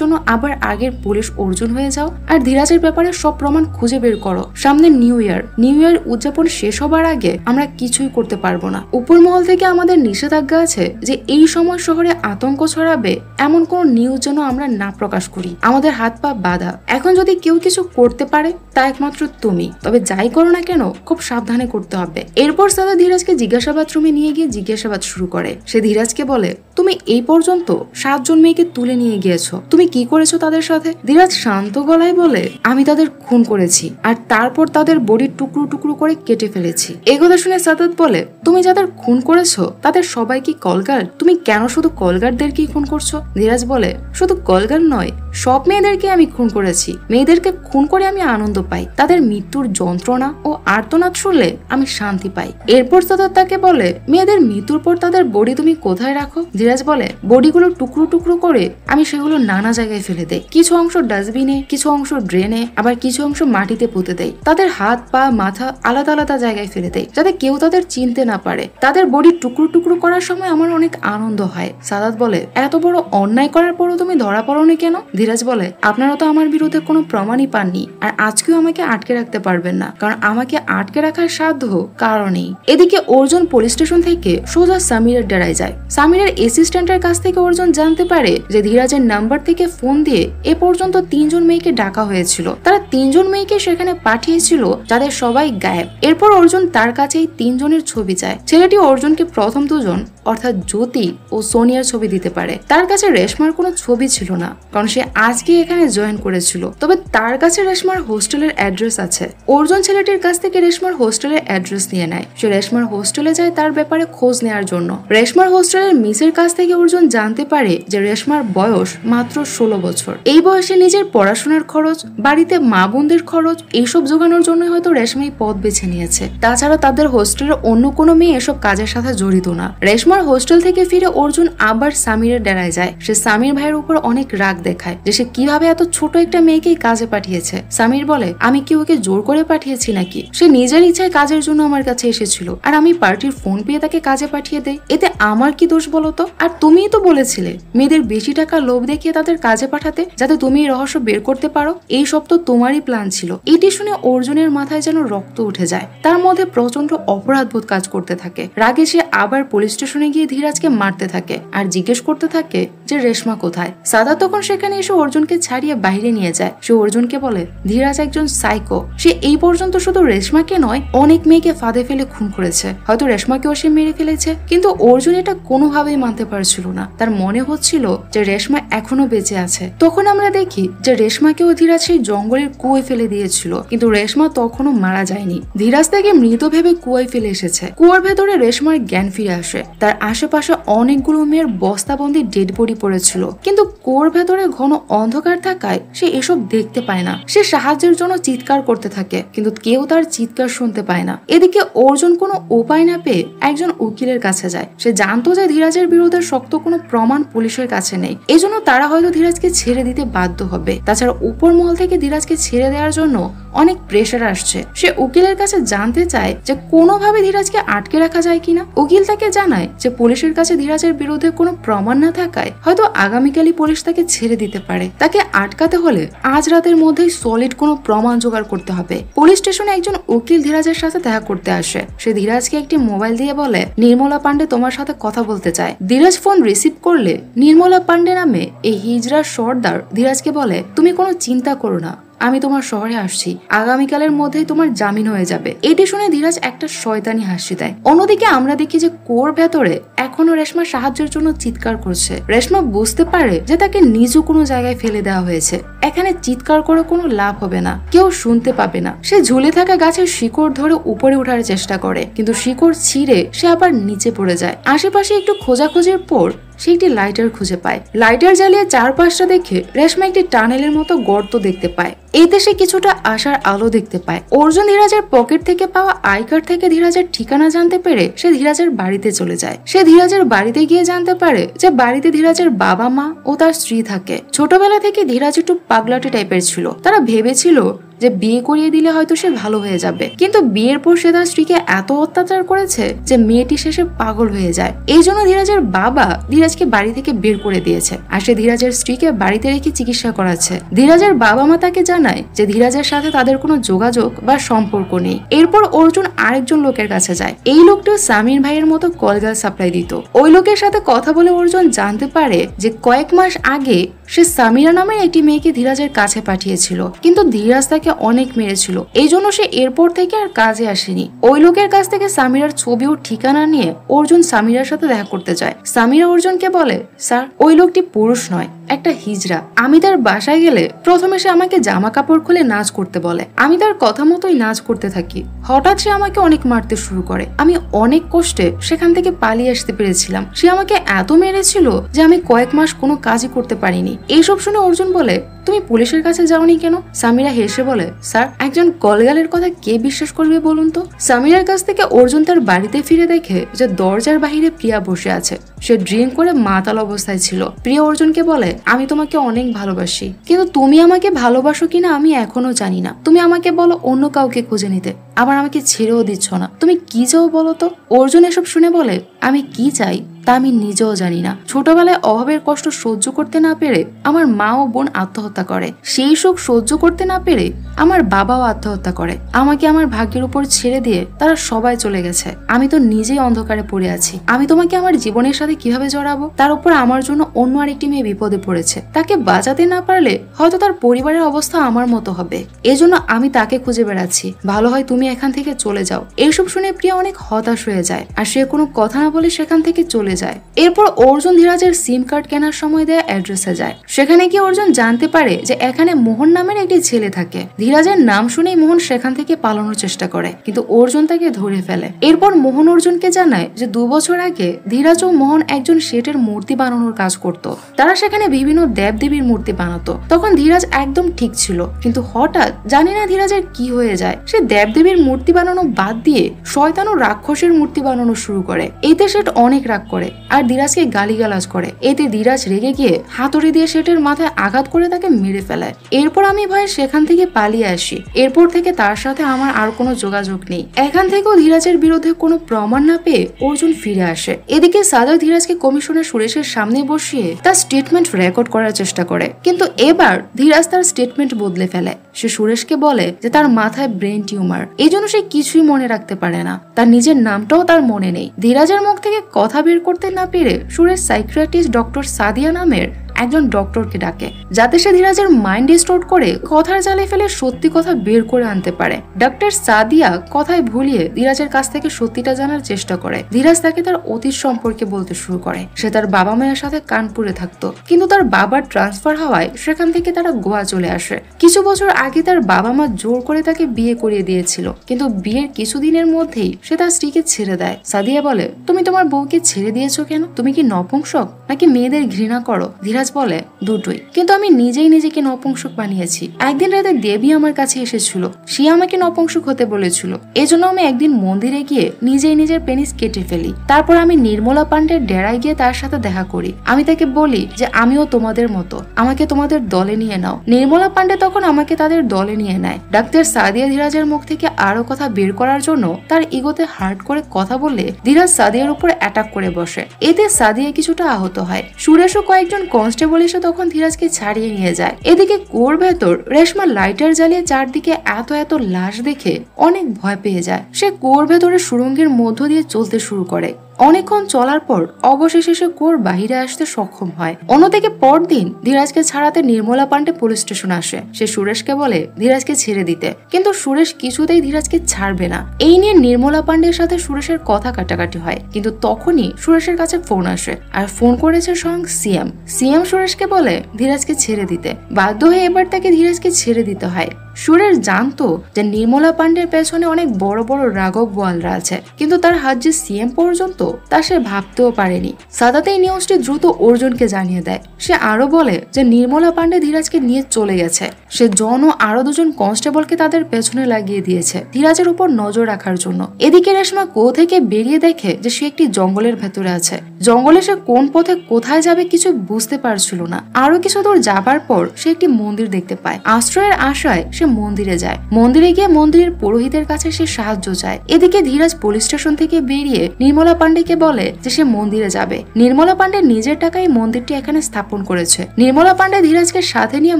জন্য আবার আগের পুলিশ অর্জুন হয়ে যাও আর ধীরাজের ব্যাপারে সব প্রমাণ খুঁজে বের করো। সামনে নিউ ইয়ার উদযাপন শেষ হবার আগে আমরা কিছুই করতে পারবো না। উপর মহল থেকে আমাদের নিষেধাজ্ঞা আছে যে এই সময় শহরে আতঙ্ক ছড়াবে এমন কোন নিউজ যেন আমরা না প্রকাশ করি। আমাদের হাত পা বাঁধা। এখন যদি কেউ কিছু করতে পারে তা একমাত্র তুমি, তবে যাই করো না কেন খুব সাবধানে করতে হবে। এরপর সাদা ধীরাজকে জিজ্ঞাসাবাদ রুমে নিয়ে গিয়ে জিজ্ঞাসাবাদ শুরু করে। সে ধীরাজকে বলে, তুমি এই পর্যন্ত 7 জন মেয়েকে তুলে নিয়ে গিয়েছো, তুমি কি করেছো তাদের সাথে? ধীরাজ শান্ত গলায় বলে, আমি তাদের খুন করেছি আর তারপর তাদের বডির টুকরো টুকরো করে কেটে ফেলেছি। এই কথা শুনে সাদাত বলে, তুমি যাদের খুন করেছো তাদের সবাই কি কলগার? তুমি কেন শুধু কলগারদেরকেই খুন করছো? ধীরাজ বলে, শুধু কলগার নয়, সব মেয়েদেরকে আমি খুন করেছি। মেয়েদেরকে খুন করে আমি আনন্দ পাই, তাদের মৃত্যুর যন্ত্রণা ও আর্তনাদ শুনলে আমি শান্তি পাই। এরপর সাদাত তাকে বলে, মেয়েদের মৃত্যুর পর তাদের বডি তুমি কোথায় রাখো? ধীরাজ বলে, বডিগুলো টুকরো টুকরো করে আমি সেগুলো নানা জায়গায় ফেলে দেই। কিছু অংশ ডাস্টবিনে, কিছু অংশ ড্রেনে, আবার কিছু অংশ মাটিতে পুঁতে দেই। তাদের হাত পা মাথা আলাদা আলাদা জায়গায় ফেলে দেই যাতে কেউ তাদের চিনতে না পারে। তাদের বডি টুকরো টুকরো করার সময় আমার অনেক আনন্দ হয়। সাদাত বলে, এত বড় অন্যায় করার পরও তুমি ধরা পড়োনি কেন? ধীরাজ বলে, আপনারা তো আমার বিরুদ্ধে কোনো প্রমাণই পাননি আর আজকেও আমাকে আটকে রাখতে পারবেন না, কারণ আমাকে আটকে রাখার সাধ্য কারো নেই। এদিকে অর্জুন পুলিশ স্টেশন থেকে সোজা সামিরের ডেরায় যায়। সামিরের অ্যাসিস্ট্যান্টের কাছ থেকে অর্জুন জানতে পারে যে ধীরাজের নাম্বার থেকে ফোন দিয়ে এ পর্যন্ত 3 জন মেয়েকে ডাকা হয়েছিল। তারা 3 জন মেয়েকে সেখানে পাঠিয়েছিল যাদের সবাই গায়েব। এরপর অর্জুন তার কাছে এই 3 জনের ছবি চায়। ছেলেটি অর্জুনকে প্রথম 2 জন অর্থাৎ জ্যোতি ও সোনিয়ার ছবি দিতে পারে। তার কাছে রেশমার কোনো ছবি ছিল না, কারণ সে আজকে এখানে জয়েন করেছিল। তবে তার কাছে রেশমার হোস্টেলের অ্যাড্রেস আছে। অর্জুন ছেলেটির কাছ থেকে রেশমার হোস্টেলের অ্যাড্রেস নিয়ে নেয়। সে রেশমার হোস্টেলে যায় তার ব্যাপারে খোঁজ নেওয়ার জন্য। রেশমার হোস্টেলের মিসের কাছ থেকে অর্জুন জানতে পারে যে রেশমার বয়স মাত্র 16 বছর। এই বয়সে নিজের পড়াশোনার খরচ, বাড়িতে মা বোনদের খরচ এইসব জোগানোর জন্য হয়তো রেশমা এই পথ বেছে নিয়েছে। তাছাড়া তাদের হোস্টেলের অন্য কোনো মেয়ে এসব কাজের সাথে জড়িত না। রেশমার হোস্টেল থেকে ফিরে অর্জুন আবার সামিরের ডেরায় যায়। সে সামির ভাইয়ের উপর অনেক রাগ দেখায় যে সে কিভাবে এত ছোট একটা মেয়েকে কাজে পাঠিয়েছে। সামির বলে, আমি কি ওকে জোর করে পাঠিয়েছি নাকি? সে নিজের ইচ্ছায় কাজের জন্য আমার কাছে এসেছিল, আর আমি পার্টির ফোন পেয়ে তাকে কাজে পাঠিয়ে দেই। এতে আমার কি দোষ বলতো? আর তুমিই তো বলেছিলে মেয়েদের বেশি টাকা লোভ দেখিয়ে তাদের কাজে পাঠাতে, যাতে তুমি এই রহস্য বের করতে পারো। এই সব তো তোমারই প্ল্যান ছিল। এটি শুনে অর্জুনের মাথায় যেন রক্ত উঠে যায়। তার মধ্যে প্রচন্ড অপরাধবোধ কাজ করতে থাকে। রাগে সে আবার পুলিশ স্টেশনে গিয়ে ধীরাজকে মারতে থাকে আর জিজ্ঞেস করতে থাকে যে রেশমা কোথায়। সাদা তখন সেখানে এসে অর্জুনকে ছাড়িয়ে বাইরে নিয়ে যায়। সে অর্জুনকে বলে, ধীরাজ একজন সাইকো। সে এই পর্যন্ত শুধু রেশমাকে নয়, অনেক মেয়েকে ফাঁদে ফেলে খুন করেছে। হয়তো রেশমাকেও সে মেরে ফেলেছে। কিন্তু অর্জুন এটা কোনোভাবেই মানতে পারছিল না। তার মনে হচ্ছিল যে রেশমা এখনো বেঁচে আছে। তখন আমরা দেখি যে রেশমাকেও ধীরাজ সেই জঙ্গলের কুয়োয় ফেলে দিয়েছিল, কিন্তু রেশমা তখনও মারা যায়নি। ধীরাজ তাকে মৃত ভেবে কুয়োয় ফেলে এসেছে। কুয়োর ভেতরে রেশমার জ্ঞান ফিরে আসে। তার আশেপাশে অনেকগুলো মেয়ের বস্তাবন্দি ডেড বডি পড়েছিল, কিন্তু কুয়োর ভেতরে ঘন অন্ধকার থাকায় সে এসব দেখতে পায় না। সে সাহায্যের জন্য চিৎকার করতে থাকে, কিন্তু কেউ তার চিৎকার শুনতে পায় না। এদিকে অর্জুন কোনো উপায় না পেয়ে একজন উকিলের কাছে যায়। সে জানতো যে ধীরাজের বিরুদ্ধে শক্ত কোনো প্রমাণ পুলিশের কাছে নেই, এজন্য তারা হয়তো ধীরাজকে ছেড়ে দিতে বাধ্য হবে। তাছাড়া উপর মহল থেকে ধীরাজকে ছেড়ে দেওয়ার জন্য অনেক প্রেশার আসছে। সে উকিলের কাছে জানতে চায় যে কোনোভাবে ধীরাজকে আটকে রাখা যায় কিনা। উকিল তাকে জানায় যে পুলিশের কাছে ধীরাজের বিরুদ্ধে কোনো প্রমাণ না থাকায় হয়তো আগামীকালই পুলিশ তাকে ছেড়ে দিতে পারে। তাকে আটকাতে হলে আজ রাতের মধ্যেই সলিড কোনো প্রমাণ জোগাড় করতে হবে। পুলিশ স্টেশনে একজন উকিল ধীরাজের সাথে দেখা করতে আসে। সে ধীরাজকে একটি মোবাইল দিয়ে বলে, নির্মলা পান্ডে তোমার সাথে কথা বলতে চায়। ধীরাজ ফোন রিসিভ করলে নির্মলা পান্ডে নামে এই হিজড়া সর্দার ধীরাজকে বলে, তুমি কোনো চিন্তা করো না, আমি তোমার শহরে আসছি, আগামীকালের মধ্যেই তোমার জামিন হয়ে যাবে। এটি শুনে ধীরাজ একটা শয়তানি হাসি দেয়। অন্যদিকে আমরা দেখি যে কুয়োর ভেতরে এখনো রেশমা সাহায্যের জন্য চিৎকার করছে। রেশমা বুঝতে পারে যে তাকে নিচু কোনো জায়গায় ফেলে দেওয়া হয়েছে। এখানে চিৎকার করে কোনো লাভ হবে না, কেউ শুনতে পাবে না। সে ঝুলে থাকা গাছের শিকড় ধরে উপরে ওঠার চেষ্টা করে, কিন্তু শিকড় ছিঁড়ে সে আবার নিচে পড়ে যায়। আশেপাশে একটু খোঁজাখুঁজির পর সে একটি লাইটার খুঁজে পায়। লাইটার জ্বালিয়ে চারপাশটা দেখে রেশমা একটি টানেলের মতো গর্ত দেখতে পায়। এতে সে কিছুটা আশার আলো দেখতে পায়। অর্জুন ধীরাজের পকেট থেকে পাওয়া আই কার্ড থেকে ধীরাজের ঠিকানা জানতে পেরে সে ধীরাজের বাড়িতে চলে যায়। সে ধীরাজের বাড়িতে গিয়ে জানতে পারে যে বাড়িতে ধীরাজের বাবা মা ও তার স্ত্রী থাকে। ছোটবেলা থেকে ধীরাজ একটু পাগলাটে টাইপের ছিল। তারা ভেবেছিল যে বিয়ে করিয়ে দিলে হয়তো সে ভালো হয়ে যাবে, কিন্তু বিয়ের পর সে তার স্ত্রীকে এত অত্যাচার করেছে যে মেয়েটি শেষে পাগল হয়ে যায়। এই জন্য ধীরাজের বাবা ধীরাজকে বাড়ি থেকে বের করে দিয়েছে, আর সে ধীরাজের স্ত্রীকে বাড়িতে রেখে চিকিৎসা করাচ্ছে। ধীরাজের বাবা মা তাকে জানায় যে ধীরাজের সাথে তাদের কোনো যোগাযোগ বা সম্পর্ক নেই। এরপর অর্জুন আরেকজন লোকের কাছে যায়। এই লোকটিও সামির ভাইয়ের মতো কলগাল সাপ্লাই দিত। ওই লোকের সাথে কথা বলে অর্জুন জানতে পারে যে কয়েক মাস আগে সে সামিরা নামের একটি মেয়েকে ধীরাজের কাছে পাঠিয়েছিল, কিন্তু ধীরাজ তাকে অনেক মেরেছিল। এই জন্য সে এরপর থেকে আর কাজে আসেনি। ওই লোকের কাছ থেকে সামিরার ছবি ও ঠিকানা নিয়ে অর্জুন সামিরার সাথে দেখা করতে যায়। সামিরা অর্জুনকে বলে, স্যার ওই লোকটি পুরুষ নয়, একটা হিজড়া। আমি তার বাসায় গেলে প্রথমে সে আমাকে জামা কাপড় খুলে নাচ করতে বলে। আমি তার কথা মতোই নাচ করতে থাকি। হঠাৎ সে আমাকে অনেক মারতে শুরু করে। আমি অনেক কষ্টে সেখান থেকে পালিয়ে আসতে পেরেছিলাম। সে আমাকে এত মেরেছিল যে আমি কয়েক মাস কোনো কাজই করতে পারিনি। এইসব শুনে অর্জুন বলে, তুমি পুলিশের কাছে যাওনি কেন? সামিরা হেসে বলে, স্যার একজন কলগালের কথা কে বিশ্বাস করবে বলুন তো? সামিরার কাছ থেকে অর্জুন তার বাড়িতে ফিরে দেখে যে দরজার বাহিরে প্রিয়া বসে আছে। সে ড্রিঙ্ক করে মাতাল অবস্থায় ছিল। প্রিয়া অর্জুনকে বলে, আমি তোমাকে অনেক ভালোবাসি, কিন্তু তুমি আমাকে ভালোবাসো কিনা আমি এখনো জানি না। তুমি আমাকে বলো অন্য কাউকে খুঁজে নিতে, আবার আমাকে ছেড়েও দিচ্ছ না। তুমি কি চাও বলো তো? অর্জুন এসব শুনে বলে, আমি কি চাই তা আমি নিজেও জানি না। ছোটবেলায় অভাবের কষ্ট সহ্য করতে না পেরে আমার মা ও বোন আত্মহত্যা করে, সেই সুখ সহ্য করতে না পেরে আমার বাবাও আত্মহত্যা করে। আমাকে আমার ভাগ্যের উপর ছেড়ে দিয়ে তারা সবাই চলে গেছে। আমি তো নিজেই অন্ধকারে পড়ে আছি। আমি তোমাকে আমার জীবনের সাথে কিভাবে জড়াবো? তার উপর আমার জন্য অন্য আরেকটি মেয়ে বিপদে পড়েছে। তাকে বাঁচাতে না পারলে হয়তো তার পরিবারের অবস্থা আমার মতো হবে। এজন্য আমি তাকে খুঁজে বেড়াচ্ছি। ভালো হয় তুমি এখান থেকে চলে যাও। এইসব শুনে প্রিয়া অনেক হতাশ হয়ে যায় আর সে কোনো কথা না বলে সেখান থেকে চলে যায়। এরপর অর্জুন ধীরাজের সিম কার্ড কেনার সময় দেয়া অ্যাড্রেসে যায়। সেখানে গিয়ে অর্জুন জানতে পারে যে এখানে মোহন নামের একটি ছেলে থাকে। ধীরাজের নাম শুনেই মোহন সেখান থেকে পালানোর চেষ্টা করে, কিন্তু অর্জুন তাকে ধরে ফেলে। এরপর মোহন অর্জুনকে জানায় যে 2 বছর আগে ধীরাজ ও মোহন একজন শেঠের মূর্তি বানানোর কাজ করত। তারা সেখানে বিভিন্ন দেবদেবীর মূর্তি বানাতো। তখন ধীরাজ একদম ঠিক ছিল, কিন্তু হঠাৎ জানি না ধীরাজের কি হয়ে যায়, সে দেবদেবীর মূর্তি বানানো বাদ দিয়ে শয়তান ও রাক্ষসের মূর্তি বানানো শুরু করে। এতে শেঠ অনেক রাগ করে আর ধীরাজকে গালিগালাজ করে। এতে ধীরাজ রেগে গিয়ে হাতুড়ি দিয়ে শেঠের মাথায় আঘাত করে তাকে মেরে ফেলে। এরপর আমি ভয়ে সেখান থেকে পালিয়ে আসি। এরপর থেকে তার সাথে আমার আর কোনো যোগাযোগ নেই। এখান থেকেও ধীরাজের বিরুদ্ধে কোনো প্রমাণ না পেয়ে অর্জুন ফিরে আসে। এদিকে সাদা ধীরাজকে কমিশনার সুরেশের সামনে বসিয়ে তার স্টেটমেন্ট রেকর্ড করার চেষ্টা করে, কিন্তু এবার ধীরাজ তার স্টেটমেন্ট বদলে ফেলে। সে সুরেশকে বলে যে তার মাথায় ব্রেন টিউমার, এই জন্য সে কিছুই মনে রাখতে পারে না। তার নিজের নামটাও তার মনে নেই। ধীরাজের মুখ থেকে কথা বের করতে না পেরে সুরেশ সাইকিয়াট্রিস্ট ডক্টর সাদিয়া নামের একজন ডক্টরকে ডাকে, যাতে সে ধীরাজের মাইন্ড ডিস্টোর্ট করে কথার জালে ফেলে সত্যি কথা বের করে আনতে পারে। ডক্টর সাদিয়া কথায় ভুলিয়ে ধীরাজের কাছ থেকে সত্যিটা জানার চেষ্টা করে। ধীরাজ তাকে তার অতীত সম্পর্কে বলতে শুরু করে। সে তার বাবা মায়ের সাথে কানপুরে থাকতো, কিন্তু তার বাবার ট্রান্সফার হওয়ায় সেখান থেকে তারা গোয়া চলে আসে। কিছু বছর আগে তার বাবা মা জোর করে তাকে বিয়ে করিয়ে দিয়েছিল, কিন্তু বিয়ের কিছুদিনের মধ্যেই সে তার স্ত্রীকে ছেড়ে দেয়। সাদিয়া বলে, তুমি তোমার বউকে ছেড়ে দিয়েছো কেন? তুমি কি নপুংসক নাকি মেয়েদের ঘৃণা করো? ধীরাজ বলে, দুটোই, কিন্তু আমি নিজেই নিজেকে নপুংসক বানিয়েছি। একদিন রাতে দেবী আমার কাছে এসেছিল, সে আমাকে নপুংসক হতে বলেছিল। এজন্য আমি একদিন মন্দিরে গিয়ে নিজেই নিজের পেনিস কেটে ফেলি। তারপর আমি নির্মলা পান্ডের ডেরায় গিয়ে তার সাথে দেখা করি। আমি তাকে বলি যে আমিও তোমাদের মতো, আমাকে তোমাদের দলে নিয়ে নাও। নির্মলা পান্ডে তখন আমাকে তাদের দলে নিয়ে নেয়। ডাক্তার সাদিয়া ধীরাজের মুখ থেকে আরো কথা বের করার জন্য তার ইগোতে হার্ট করে কথা বললে ধীরাজ সাদিয়ার উপর অ্যাটাক করে বসে। এতে সাদিয়া কিছুটা আহত হয়। সুরেশ ও কয়েকজন কনস্টেবল এসে তখন ধীরাজকে ছাড়িয়ে নিয়ে যায়। এদিকে কুয়োর ভেতর রেশমা লাইটার জ্বালিয়ে চারদিকে এত এত লাশ দেখে অনেক ভয় পেয়ে যায়। সে কুয়োর ভেতরে সুড়ঙ্গের মধ্য দিয়ে চলতে শুরু করে। অনেকক্ষণ চলার পর অবশেষে সে কুয়োর বাহিরে আসতে সক্ষম হয়। অন্যদিকে পরদিন ধীরাজকে ছাড়াতে নির্মলা পান্ডে পুলিশ স্টেশন আসে। সে সুরেশকে বলে ধীরাজকে ছেড়ে দিতে, কিন্তু সুরেশ কিছুতেই ধীরাজকে ছাড়বে না। এই নিয়ে নির্মলা পান্ডের সাথে সুরেশের কথা কাটাকাটি হয়, কিন্তু তখনই সুরেশের কাছে ফোন আসে, আর ফোন করেছে স্বয়ং সিএম। সিএম সুরেশকে বলে ধীরাজকে ছেড়ে দিতে। বাধ্য হয়ে এবার তাকে ধীরাজকে ছেড়ে দিতে হয়। সুরেশ জানতো যে নির্মলা পান্ডের পেছনে অনেক বড় বড় রাঘব বোয়ালরা আছে, কিন্তু তার হাত যে সিএম পর্যন্ত তা সে ভাবতেও পারেনি। সাদাতে এই নিউজটি দ্রুত অর্জুনকে জানিয়ে দেয়। সে আরো বলে যে নির্মলা পান্ডে ধীরাজকে নিয়ে চলে গেছে। সে জন ও আরো 2 জন কনস্টেবলকে তাদের পেছনে লাগিয়ে দিয়েছে ধীরাজের উপর নজর রাখার জন্য। এদিকে রেশমা কুয়ো থেকে বেরিয়ে দেখে যে সে একটি জঙ্গলের ভেতরে আছে। জঙ্গলে সে কোন পথে কোথায় যাবে কিছু বুঝতে পারছিল না। আরো কিছু দূর যাবার পর সে একটি মন্দির দেখতে পায়। আশ্রয়ের আশায় সে মন্দিরে যায়। মন্দিরে গিয়ে মন্দিরের পুরোহিতের কাছে সে সাহায্য চায়। এদিকে ধীরাজ পুলিশ স্টেশন থেকে বেরিয়ে নির্মলা পান্ডেকে বলে যে সে মন্দিরে যাবে। নির্মলা পান্ডে নিজের টাকায় মন্দিরটি এখানে স্থাপন করেছে। নির্মলা পান্ডে ধীরাজকে সাথে নিয়ে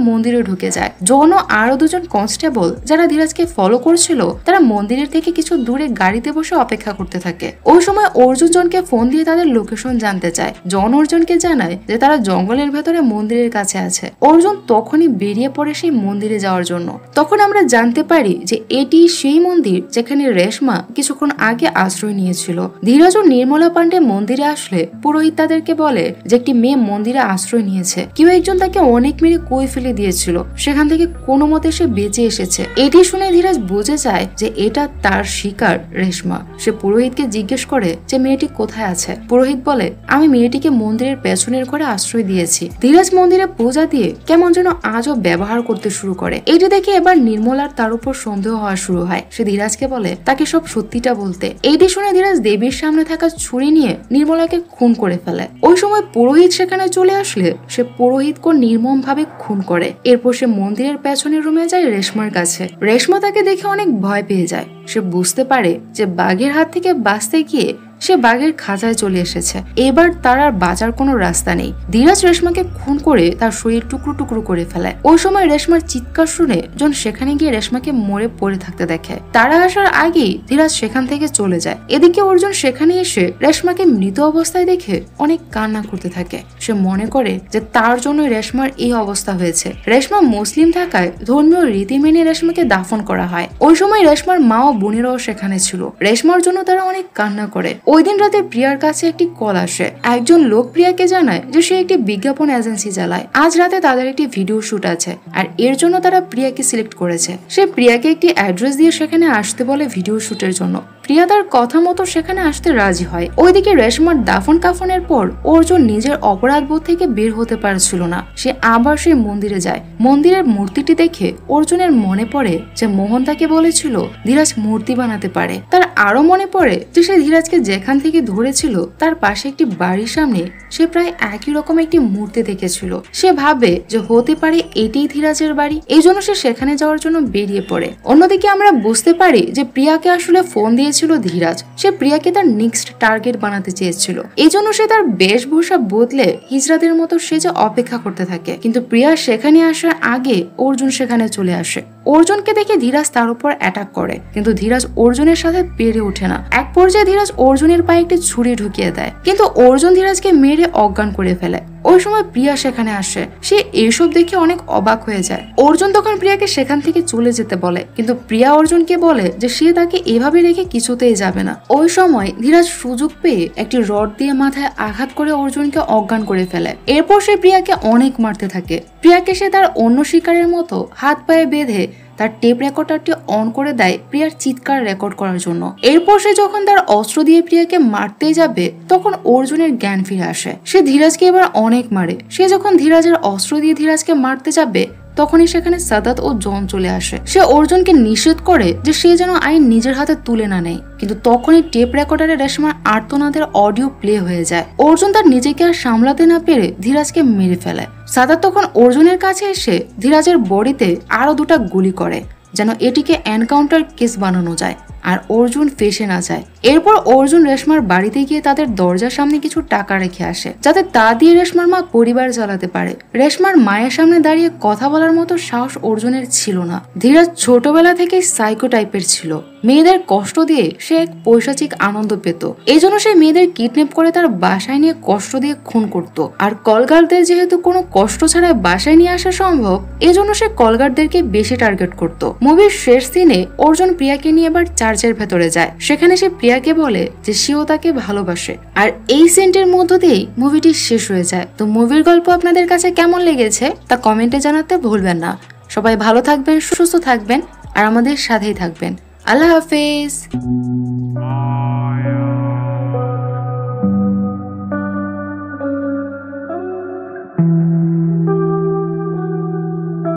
মন্দিরে ঢুকে যায়। জন ও আরো 2 জন কনস্টেবল যারা ধীরাজকে ফলো করছিল, তারা মন্দিরের থেকে কিছু দূরে গাড়িতে বসে অপেক্ষা করতে থাকে। ওই সময় অর্জুন জনকে ফোন দিয়ে তাদের লোকেশন জানতে চায়। জন অর্জুনকে জানায় যে তারা জঙ্গলের ভেতরে মন্দিরের কাছে আছে। অর্জুন তখনই বেরিয়ে পড়ে সেই মন্দিরে যাওয়ার জন্য। তখন আমরা জানতে পারি যে এটি সেই মন্দির যেখানে রেশমা কিছুক্ষণ আগে আশ্রয় নিয়েছিল। ধীরাজ ও নির্মলা পান্ডে মন্দিরে আসলে পুরোহিত তাদেরকে বলে যে একটি মেয়ে মন্দিরে আশ্রয় নিয়েছে। কেউ একজন তাকে অনেক মেরে কুয়ো ফেলে দিয়েছিল, সেখান থেকে কোনো মতে সে বেঁচে এসেছে। এটি শুনে ধীরাজ বুঝে যায় যে এটা তার শিকার রেশমা। সে পুরোহিতকে জিজ্ঞেস করে যে মেয়েটি কোথায় আছে। পুরোহিত বলে, আমি মেয়েটিকে মন্দিরের পেছনের ঘরে আশ্রয় দিয়েছি। ধীরাজ মন্দিরে পূজা দিয়ে কেমন যেন আজও ব্যবহার করতে শুরু করে। এটি দেখে এবার নির্মলার তার উপর সন্দেহ হওয়া শুরু হয়। সে ধীরাজকে বলে তাকে সব সত্যিটা বলতে। এইটি শুনে ধীরাজ দেবীর সামনে থাকা ছুরি নিয়ে নির্মলাকে খুন করে ফেলে। ওই সময় পুরোহিত সেখানে চলে আসলে সে পুরোহিতকে নির্মম ভাবে খুন করে। এরপর সে মন্দিরের পেছনের রুমে যায় রেশমার কাছে। রেশমা তাকে দেখে অনেক ভয় পেয়ে যায়। সে বুঝতে পারে যে বাঘের হাত থেকে বাঁচতে গিয়ে সে বাঘের খাঁচায় চলে এসেছে। এবার তার আর বাঁচার কোনো রাস্তা নেই। ধীরাজ রেশমাকে খুন করে তার শরীর টুকরো টুকরো করে ফেলে। ওই সময় রেশমার চিৎকার শুনে জন সেখানে গিয়ে রেশমাকে মরে পড়ে থাকতে দেখে। তারা আসার আগেই ধীরাজ সেখান থেকে চলে যায়। এদিকে অর্জুন সেখানে এসে রেশমাকে মৃত অবস্থায় দেখে অনেক কান্না করতে থাকে। সে মনে করে যে তার জন্য রেশমার এই অবস্থা হয়েছে। রেশমা মুসলিম থাকায় ধর্মীয় রীতি মেনে রেশমাকে দাফন করা হয়। ওই সময় রেশমার মা ও বোনেরাও সেখানে ছিল। রেশমার জন্য তারা অনেক কান্না করে। ওই দিন রাতে প্রিয়ার কাছে একটি কল আসে। একজন লোক প্রিয়াকে জানায় যে সে একটি বিজ্ঞাপন এজেন্সি চালায়। আজ রাতে তাদের একটি ভিডিও শুট আছে আর এর জন্য তারা প্রিয়াকে সিলেক্ট করেছে। সে প্রিয়াকে একটি অ্যাড্রেস দিয়ে সেখানে আসতে বলে ভিডিও শুটের জন্য। প্রিয়া তার কথা মতো সেখানে আসতে রাজি হয়। ওইদিকে রেশমার দাফন কাফনের পর অর্জুন নিজের অপরাধ বোধ থেকে বের হতে পারছিল না। সে আবার সেই মন্দিরে যায়। মন্দিরের মূর্তিটি দেখে অর্জুনের মনে পড়ে যে মোহন তাকে বলেছিল ধীরাজ মূর্তি বানাতে পারে। তার আরো মনে পড়ে যে সে ধীরাজকে যেখান থেকে ধরেছিল তার পাশে একটি বাড়ির সামনে সে প্রায় একই রকম একটি মূর্তি দেখেছিল। সে ভাবে যে হতে পারে এটাই ধীরাজের বাড়ি। এই জন্য সে সেখানে যাওয়ার জন্য বেরিয়ে পড়ে। অন্যদিকে আমরা বুঝতে পারি যে প্রিয়াকে আসলে ফোন দিয়েছিল ধীরাজ। সে প্রিয়াকে তার নেক্সট টার্গেট বানাতে চেয়েছিল। এই জন্য সে তার বেশভূষা বদলে হিজড়াদের মতো সেজে অপেক্ষা করতে থাকে। কিন্তু প্রিয়া সেখানে আসার আগে অর্জুন সেখানে চলে আসে। অর্জুনকে দেখে ধীরাজ তার উপর অ্যাটাক করে, কিন্তু ধীরাজ অর্জুনের সাথে পেরে ওঠে না। এক পর্যায়ে ধীরাজ অর্জুনের পায়ে একটি ছুরি ঢুকিয়ে দেয়, কিন্তু অর্জুন ধীরাজকে মেরে অজ্ঞান করে ফেলে। ওই সময় প্রিয়া সেখানে আসে। সে এইসব দেখে অনেক অবাক হয়ে যায়। অর্জুন তখন প্রিয়াকে সেখান থেকে চলে যেতে বলে, কিন্তু প্রিয়া অর্জুনকে বলে যে সে তাকে এভাবে রেখে কিছুতেই যাবে না। ওই সময় ধীরাজ সুযোগ পেয়ে একটি রড দিয়ে মাথায় আঘাত করে অর্জুনকে অজ্ঞান করে ফেলে। এরপর সে প্রিয়াকে অনেক মারতে থাকে। প্রিয়াকে সে তার অন্য শিকারের মতো হাত পায়ে বেঁধে তার টেপ রেকর্ডারটি অন করে দেয় প্রিয়ার চিৎকার রেকর্ড করার জন্য। এরপর সে যখন তার অস্ত্র দিয়ে প্রিয়াকে মারতে যাবে তখন অর্জুনের জ্ঞান ফিরে আসে। সে ধীরাজকে এবার অনেক মারে। সে যখন ধীরাজের অস্ত্র দিয়ে ধীরাজকে মারতে যাবে তখনই সেখানে সাদাত ও জন চলে আসে। সে অর্জুনকে নিষেধ করে যে সে যেন আইন নিজের হাতে তুলে না নেয়, কিন্তু তখনই টেপ রেকর্ডারে রেশমার আর্তনাদের অডিও প্লে হয়ে যায়। অর্জুন তার নিজেকে আর সামলাতে না পেরে ধীরাজকে মেরে ফেলে। সাদাত তখন অর্জুনের কাছে এসে ধীরাজের বডিতে আরো 2টা গুলি করে যেন এটিকে এনকাউন্টার কেস বানানো যায় আর অর্জুন ফেসে না যায়। এরপর অর্জুন রেশমার বাড়িতে গিয়ে তাদের দরজার সামনে কিছু টাকা রেখে আসে, যাতে তা দিয়ে রেশমার মা পরিবার চালাতে পারে। রেশমার মায়ের সামনে দাঁড়িয়ে কথা বলার মতো সাহস অর্জুনের ছিল না। ধীরাজ ছোটবেলা থেকে সাইকো টাইপের ছিল। মেয়েদের কষ্ট দিয়ে সে এক পৈশাচিক আনন্দ পেত। এই জন্য সে মেয়েদের কিডন্যাপ করে তার বাসায় নিয়ে কষ্ট দিয়ে খুন করত। আর কলগার্ডদের যেহেতু কোনো কষ্ট ছাড়াই বাসায় নিয়ে আসা সম্ভব, এজন্য সে কলগার্ডদেরকে বেশি টার্গেট করত। মুভির শেষ সিনে অর্জুন প্রিয়াকে নিয়ে এবার চার্চের ভেতরে যায়। সেখানে সে প্রিয়াকে বলে যে সেও তাকে ভালোবাসে। আর এই সিনটির মধ্য দিয়েই মুভিটি শেষ হয়ে যায়। তো মুভির গল্প আপনাদের কাছে কেমন লেগেছে তা কমেন্টে জানাতে ভুলবেন না। সবাই ভালো থাকবেন, সুস্থ থাকবেন আর আমাদের সাথেই থাকবেন। আল্লাহ হাফেজ।